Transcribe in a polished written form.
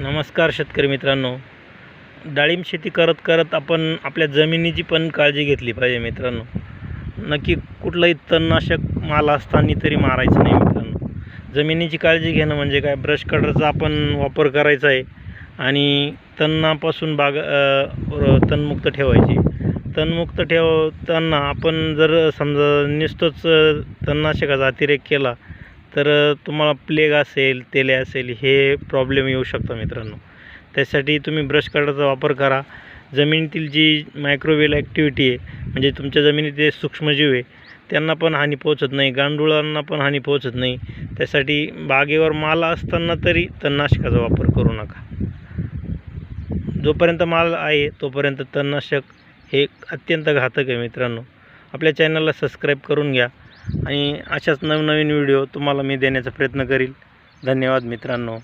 नमस्कार शेतकरी मित्रांनो, डाळिंब शेती करत करत आपण आपल्या जमिनीची पण काळजी घेतली पाहिजे मित्रांनो. नक्की कुठलाही तणनाशक माल असताना तरी मारायचं नाही मित्रांनो. जमिनीची काळजी घेणं म्हणजे काय, ब्रश कटरचा आपण वापर करायचा आहे आणि तणापासून तणमुक्त ठेवायची. तणमुक्त ठेवताना आपण जर समजा नुसतंच तणनाशकाचा अतिरेक केला तर तुम्हाला प्लेग असेल, तेले असेल, हे प्रॉब्लेम येऊ शकतो मित्रांनो. त्यासाठी तुम्ही ब्रश कटरचा वापर करा. जमिनीतील जी मायक्रोवेल ॲक्टिव्हिटी आहे, म्हणजे तुमच्या जमिनीत सूक्ष्मजीव आहे, त्यांना पण हानी पोहोचत नाही, गांडुळांना पण हानी पोहोचत नाही. त्यासाठी बागेवर माल असताना तरी तणनाशकाचा वापर करू नका. जोपर्यंत माल आहे तोपर्यंत तणनाशक हे अत्यंत घातक आहे मित्रांनो. आपल्या चॅनलला सबस्क्राईब करून घ्या आणि अशाच नवनवीन व्हिडिओ तुम्हाला मी देण्याचा प्रयत्न करील. धन्यवाद मित्रांनो.